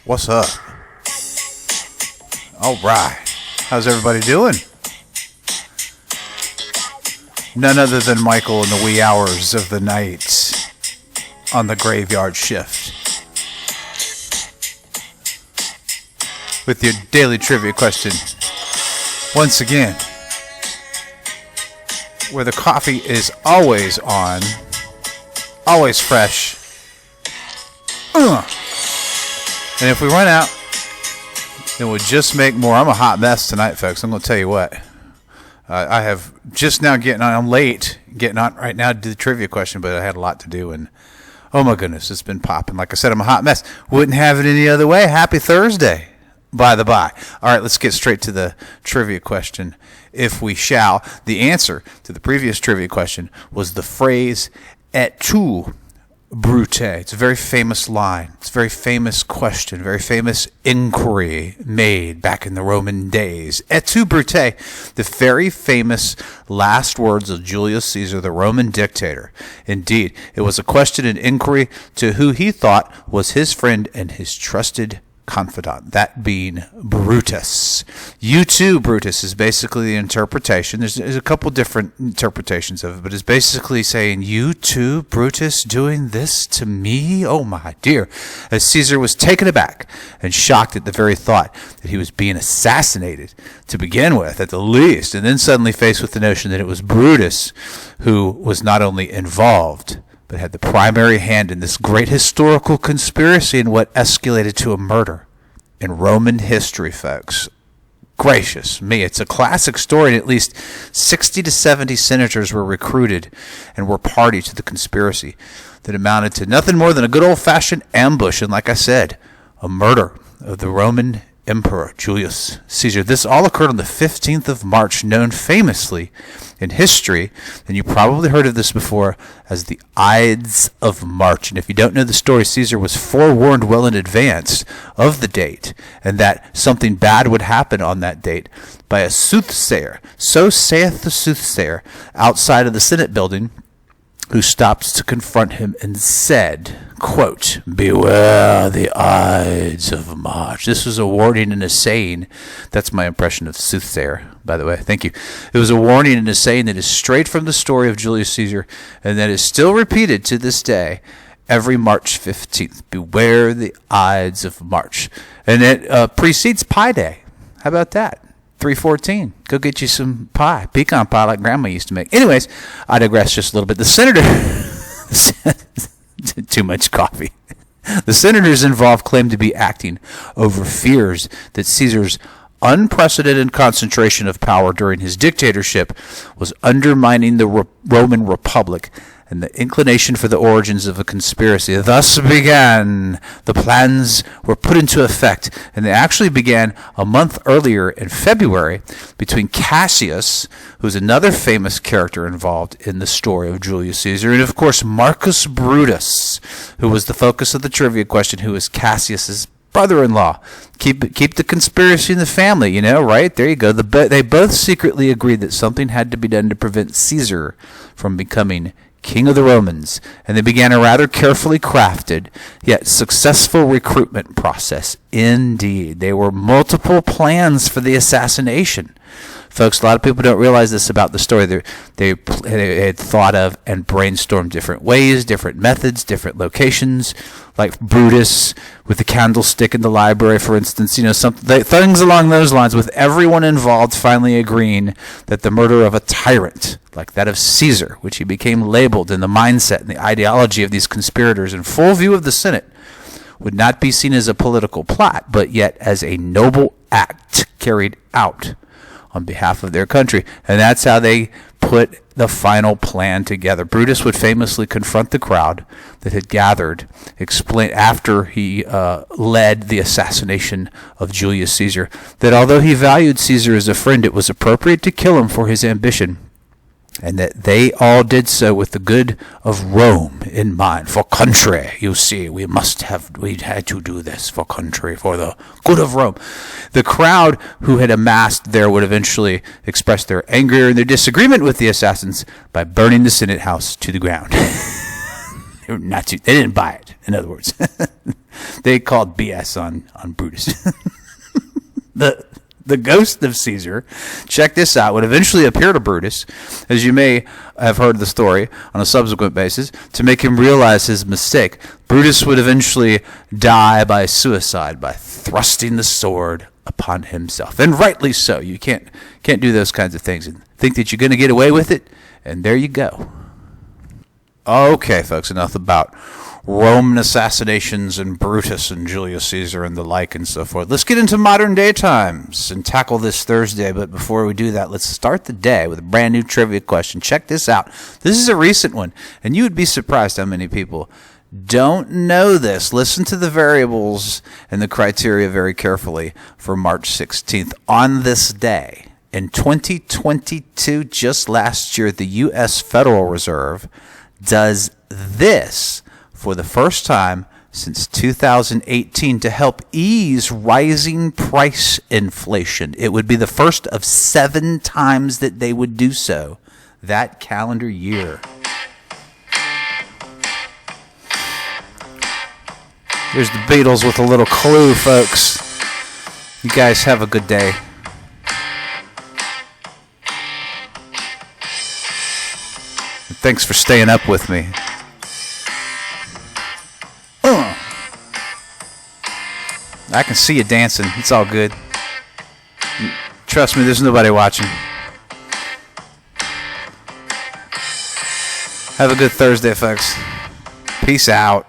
What's up? All right. How's everybody doing? None other than Michael in the wee hours of the night on the graveyard shift with your daily trivia question. Once again, where the coffee is always on, always fresh. And if we run out, then we'll just make more. I'm a hot mess tonight, folks. I'm going to tell you what. I have just now I'm late getting on right now to do the trivia question, but I had a lot to do, and oh my goodness, it's been popping. Like I said, I'm a hot mess. Wouldn't have it any other way. Happy Thursday, by the by. All right, let's get straight to the trivia question, if we shall. The answer to the previous trivia question was the phrase, et tu, Brute. It's a very famous line. It's a very famous question, very famous inquiry made back in the Roman days. Et tu, Brute, the very famous last words of Julius Caesar, the Roman dictator. Indeed, it was a question and inquiry to who he thought was his friend and his trusted confidant, that being Brutus. You too, Brutus, is basically the interpretation. There's a couple different interpretations of it, but it's basically saying, you too, Brutus, doing this to me? Oh my dear. As Caesar was taken aback and shocked at the very thought that he was being assassinated to begin with, at the least, and then suddenly faced with the notion that it was Brutus who was not only involved, but had the primary hand in this great historical conspiracy and what escalated to a murder in Roman history, folks. Gracious me, it's a classic story, and at least 60 to 70 senators were recruited and were party to the conspiracy that amounted to nothing more than a good old-fashioned ambush, and like I said, a murder of the Roman Emperor Julius Caesar. This all occurred on the 15th of March, known famously in history, and you probably heard of this before, as the Ides of March. And if you don't know the story, Caesar was forewarned well in advance of the date, and that something bad would happen on that date by a soothsayer. So saith the soothsayer outside of the Senate building, who stopped to confront him and said, quote, beware the Ides of March. This was a warning and a saying. That's my impression of soothsayer, by the way. Thank you. It was a warning and a saying that is straight from the story of Julius Caesar, and that is still repeated to this day every March 15th. Beware the Ides of March. And it precedes Pie Day. How about that? 3:14. Go get you some pie, pecan pie like Grandma used to make. Anyways, I digress just a little bit. The senator, too much coffee. The senators involved claimed to be acting over fears that Caesar's unprecedented concentration of power during his dictatorship was undermining the Roman Republic, and the inclination for the origins of a conspiracy thus began. The plans were put into effect, and they actually began a month earlier in February between Cassius, who's another famous character involved in the story of Julius Caesar, and of course Marcus Brutus, who was the focus of the trivia question, who is Cassius's brother-in-law. Keep the conspiracy in the family, right? There you go. They both secretly agreed that something had to be done to prevent Caesar from becoming King of the Romans, and they began a rather carefully crafted yet successful recruitment process. Indeed, there were multiple plans for the assassination. Folks, a lot of people don't realize this about the story. They had thought of and brainstormed different ways, different methods, different locations, like Brutus with the candlestick in the library, for instance. Things along those lines, with everyone involved finally agreeing that the murder of a tyrant, like that of Caesar, which he became labeled in the mindset and the ideology of these conspirators in full view of the Senate, would not be seen as a political plot, but yet as a noble act carried out on behalf of their country. And that's how they put the final plan together. Brutus would famously confront the crowd that had gathered, explain after he led the assassination of Julius Caesar, that although he valued Caesar as a friend, it was appropriate to kill him for his ambition, and that they all did so with the good of Rome in mind. For country, you see, we had to do this for country, for the good of Rome. The crowd who had amassed there would eventually express their anger and their disagreement with the assassins by burning the Senate House to the ground. They didn't buy it, in other words. They called BS on Brutus. The ghost of Caesar, check this out, would eventually appear to Brutus, as you may have heard the story on a subsequent basis, to make him realize his mistake. Brutus would eventually die by suicide, by thrusting the sword upon himself. And rightly so. You can't do those kinds of things and think that you're going to get away with it, and there you go. Okay, folks, enough about Roman assassinations and Brutus and Julius Caesar and the like and so forth. Let's get into modern day times and tackle this Thursday. But before we do that, let's start the day with a brand new trivia question. Check this out. This is a recent one, and you would be surprised how many people don't know this. Listen to the variables and the criteria very carefully for March 16th. On this day, in 2022, just last year, the U.S. Federal Reserve does this for the first time since 2018 to help ease rising price inflation. It would be the first of 7 times that they would do so that calendar year. Here's the Beatles with a little clue, folks. You guys have a good day. And thanks for staying up with me. I can see you dancing. It's all good. Trust me, there's nobody watching. Have a good Thursday, folks. Peace out.